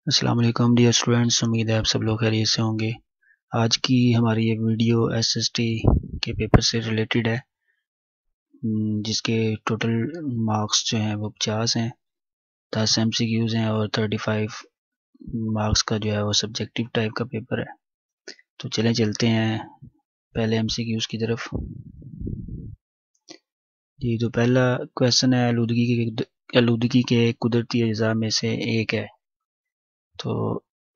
अस्सलाम वालेकुम dear students, उम्मीद है आप सब लोग खैरियत से होंगे। आज की हमारी ये वीडियो एसएसटी के पेपर से रिलेटेड है, जिसके टोटल मार्क्स जो हैं वो 50 हैं, 10 एमसीक्यूज़ हैं और 35 मार्क्स का जो है वो सब्जेक्टिव टाइप का पेपर है। तो चलते हैं पहले एमसीक्यूज़ की तरफ। जी, तो पहला क्वेश्चन है, आलूदगी के कुदरती अज़ा में से एक है। तो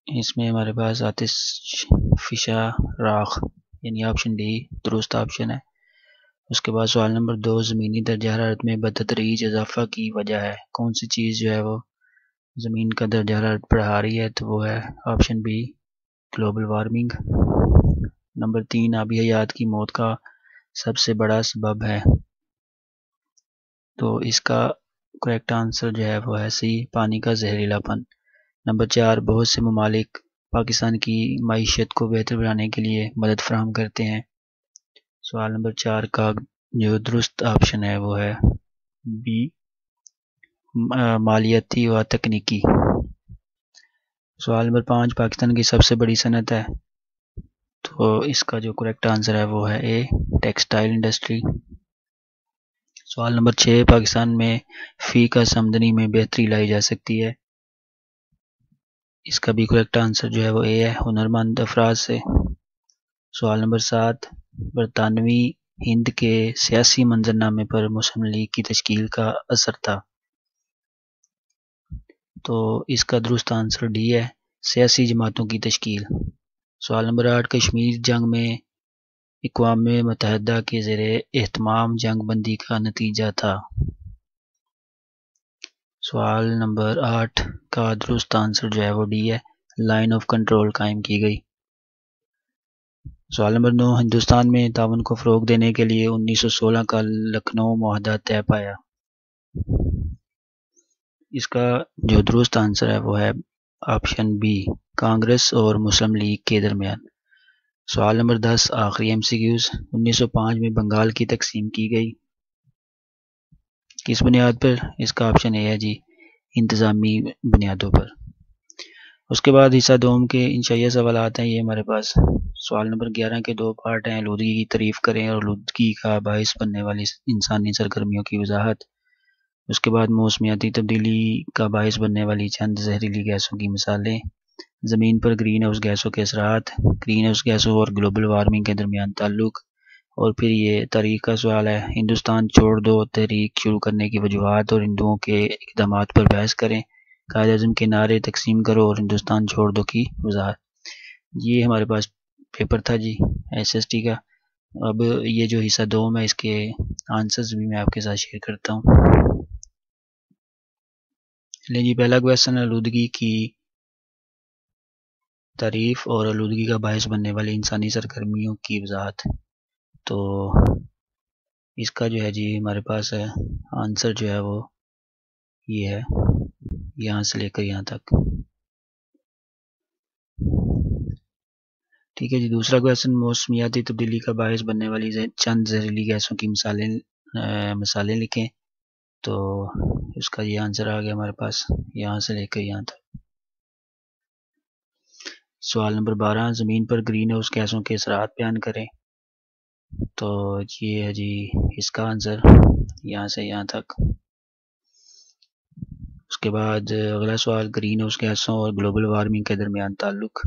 इसमें हमारे पास आतिशफ़िशा राख यानी ऑप्शन डी दुरुस्त ऑप्शन है। उसके बाद सवाल नंबर 2, ज़मीनी दर्जा हरारत में बतदरीज इजाफा की वजह है। कौन सी चीज़ जो है वो ज़मीन का दर्जा हरारत बढ़ा रही है? तो वो है option B global warming. Number 3, आबी हयात की मौत का सबसे बड़ा सबब है। तो इसका करेक्ट आंसर जो है वो है सी, पानी का जहरीलापन। नंबर 4, बहुत से ममालिक पाकिस्तान की मईशत को बेहतर बनाने के लिए मदद फराहम करते हैं। सवाल नंबर 4 का जो दुरुस्त ऑप्शन है वो है बी, मालियाती व तकनीकी। सवाल नंबर 5, पाकिस्तान की सबसे बड़ी सनत है। तो इसका जो करेक्ट आंसर है वो है ए, टेक्सटाइल इंडस्ट्री। सवाल नंबर 6, पाकिस्तान में फ़ी का आमदनी में बेहतरी लाई जा सकती है। इसका भी करेक्ट आंसर जो है वो ए है, हुनरमंद अफराद से। सवाल नंबर 7, बरतानवी हिंद के सियासी मंजरनामे पर मुस्लिम लीग की तश्कील का असर था। तो इसका दुरुस्त आंसर डी है, सियासी जमातों की तश्कील। सवाल नंबर 8, कश्मीर जंग में अक़वाम मुत्तहिदा के ज़ेरे एहतमाम जंग बंदी का नतीजा था। सवाल नंबर 8 का दुरुस्त आंसर जो है वो डी है, लाइन ऑफ कंट्रोल कायम की गई। सवाल नंबर 9, हिंदुस्तान में ताउन को फ़रोग़ देने के लिए 1916 का लखनऊ मुआहदा तय पाया। इसका जो दुरुस्त आंसर है वो है ऑप्शन बी, कांग्रेस और मुस्लिम लीग के दरमियान। सवाल नंबर 10, आखिरी एमसीक्यूज़। 1905 में बंगाल की तकसीम की गई किस बुनियाद पर? इसका ऑप्शन ए है जी, इंतज़ामी बुनियादों पर। उसके बाद हिस्सा दोम के इंशाइया सवालात हैं ये हमारे पास। सवाल नंबर 11 के 2 पार्ट हैं, आलूदगी की तारीफ़ करें और आलूदगी का बाइस बनने वाली इंसानी सरगर्मियों की वजाहत। उसके बाद मौसमियाती तब्दीली का बाइस बनने वाली चंद जहरीली गैसों की मिसालें, ज़मीन पर ग्रीन हाउस गैसों के असरात, ग्रीन हाउस गैसों और ग्लोबल वार्मिंग के दरमियान ताल्लुक। और फिर ये तारीख का सवाल है, हिंदुस्तान छोड़ दो तहरीक शुरू करने की वजूहात और हिंदुओं के इक़दामात पर बहस करें। कायद-ए-आज़म के नारे, तकसीम करो और हिंदुस्तान छोड़ दो की वजाहत। ये हमारे पास पेपर था जी एसएसटी का। अब ये जो हिस्सा दो में इसके आंसर्स भी मैं आपके साथ शेयर करता हूँ। चलिए जी, पहला क्वेश्चन, आलूदगी की तारीफ और आलूदगी का बायस बनने वाली इंसानी सरगर्मियों की वजाहत। तो इसका जो है जी हमारे पास है आंसर जो है वो ये है, यहाँ से लेकर यहाँ तक। ठीक है जी, दूसरा क्वेश्चन, मौसमियाती तब्दीली का बायस बनने वाली चंद जहरीली गैसों की मिसालें लिखें। तो इसका ये आंसर आ गया हमारे पास, यहाँ से लेकर यहाँ तक। सवाल नंबर 12, ज़मीन पर ग्रीन हाउस गैसों के असरात बयान करें। तो ये है जी इसका आंसर, यहाँ से यहाँ तक। उसके बाद अगला सवाल, ग्रीन हाउस गैसों और ग्लोबल वार्मिंग के दरमियान ताल्लुक।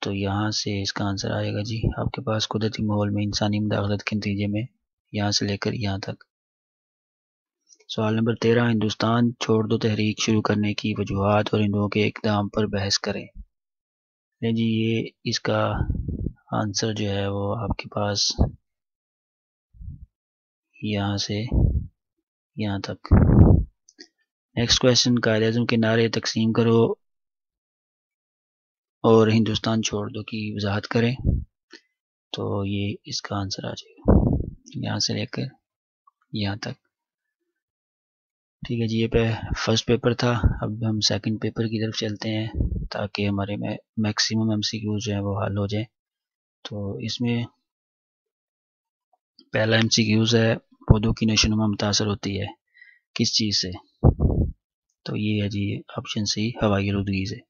तो यहाँ से इसका आंसर आएगा जी आपके पास, कुदरती माहौल में इंसानी मुदाखलत के नतीजे में, यहाँ से लेकर यहाँ तक। सवाल नंबर 13, हिंदुस्तान छोड़ दो तहरीक शुरू करने की वजूहात और हिंदुओं के इक़दाम पर बहस करें। जी ये इसका आंसर जो है वो आपके पास यहाँ से यहाँ तक। नेक्स्ट क्वेश्चन, कायद-ए-आज़म के नारे, तकसीम करो और हिंदुस्तान छोड़ दो की वजाहत करें। तो ये इसका आंसर आ जाएगा, यहाँ से लेकर यहाँ तक। ठीक है जी, ये फर्स्ट पेपर था। अब हम सेकंड पेपर की तरफ चलते हैं ताकि हमारे में मैक्सिमम एमसीक्यूज जो है वो हल हो जाए। तो इसमें पहला एमसीक्यूज है, पौधों की नशोनुमा मुतासर होती है किस चीज़ से? तो ये है जी ऑप्शन सी, हवाई आलूदगी से।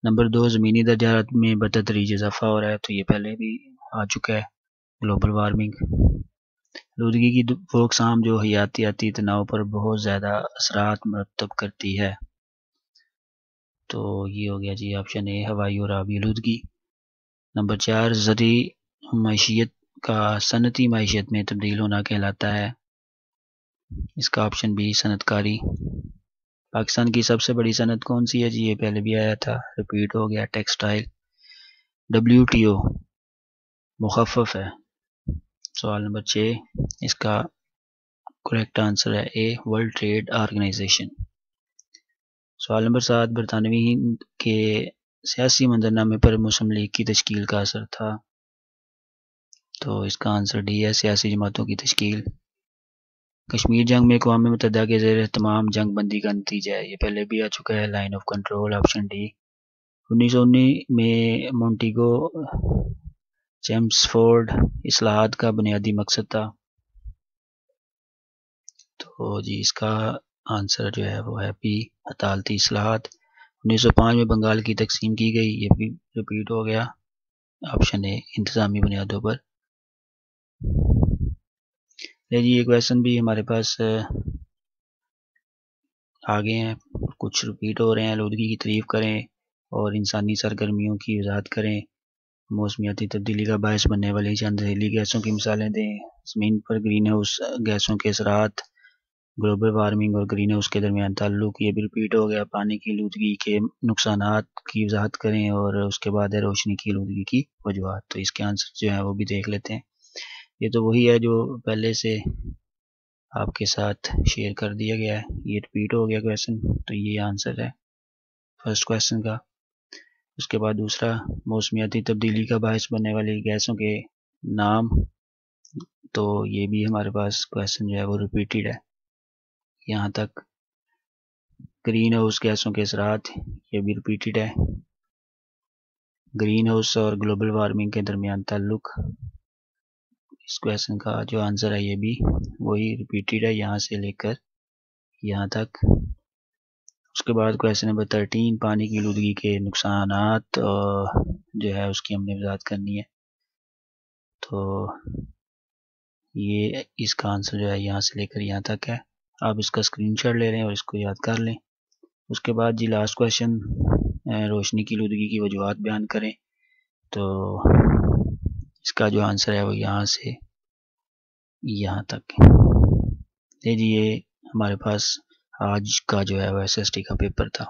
नंबर 2, ज़मीनी दर्जात में बतदरीज इजाफा हो रहा है, तो ये पहले भी आ चुका है, ग्लोबल वार्मिंग। आलूदगी की वो अक़साम जो हयातियाती तनाव पर बहुत ज़्यादा असरात मरतब करती है, तो ये हो गया जी ऑप्शन ए, हवाई और आबी आलूदगी। नंबर 4, ज़री मैशियत का सनती मैशियत में तब्दील होना कहलाता है, इसका ऑप्शन बी, सनतकारी। पाकिस्तान की सबसे बड़ी सनत कौन सी है जी, ये पहले भी आया था, रिपीट हो गया, टेक्सटाइल। WTO मुखफ़फ़ है। सवाल नंबर 6, इसका करेक्ट आंसर है ए, वर्ल्ड ट्रेड ऑर्गेनाइजेशन। सवाल नंबर 7, बरतानवी हिंद के सियासी मंजरनामे पर मुस्लिम लीग की तश्कील का असर था, तो इसका आंसर डी है, सियासी जमातों की तश्कील। कश्मीर जंग में अक़वाम मुत्तहिदा के ज़ेर तमाम जंग बंदी का नतीजा है, ये पहले भी आ चुका है, line of control, option D. 1919 में मोंटेगो चेम्सफोर्ड इस्लाहात का बुनियादी मकसद था, तो जी इसका आंसर जो है वो है बी, अदालती इस्लाहात। 1905 में बंगाल की तकसीम की गई, ये भी रिपीट हो गया, ऑप्शन ए, इंतज़ामी बुनियादों पर। जी ये क्वेश्चन भी हमारे पास आ गए हैं, कुछ रिपीट हो रहे हैं। आलूदगी की तारीफ करें और इंसानी सरगर्मियों की वजाहत करें, मौसमियाती तब्दीली का बायस बनने वाली चंद जहरीली गैसों की मिसालें दें, ज़मीन पर ग्रीन हाउस गैसों के असरात, ग्लोबल वार्मिंग और ग्रीन हाउस के दरमियान ताल्लुक, ये भी रिपीट हो गया, पानी की आलूदगी के नुकसानात की वजाहत करें और उसके बाद है रोशनी की आलूदगी की वजूहत। तो इसके आंसर जो है वो भी देख लेते हैं। ये तो वही है जो पहले से आपके साथ शेयर कर दिया गया है, ये रिपीट हो गया क्वेश्चन, तो ये आंसर है फर्स्ट क्वेश्चन का। उसके बाद दूसरा, मौसमियाती तब्दीली का बायस बनने वाली गैसों के नाम, तो ये भी हमारे पास क्वेश्चन जो है वो रिपीटेड है यहाँ तक। ग्रीन हाउस गैसों के असरात, ये भी रिपीटेड है। ग्रीन हाउस और ग्लोबल वार्मिंग के दरमियान ताल्लुक, इस क्वेश्चन का जो आंसर है ये भी वही रिपीटेड है यहाँ से लेकर यहाँ तक। उसके बाद क्वेश्चन नंबर 13, पानी की आलूदगी के नुकसानात जो है उसकी हमने वजाहत करनी है, तो ये इसका आंसर जो है यहाँ से लेकर यहाँ तक है। आप इसका स्क्रीनशॉट ले लें और इसको याद कर लें। उसके बाद जी लास्ट क्वेश्चन, रोशनी की आलूदगी की वजूहत बयान करें, तो इसका जो आंसर है वो यहाँ से यहाँ तक है। जी ये हमारे पास आज का जो है वो SST का पेपर था।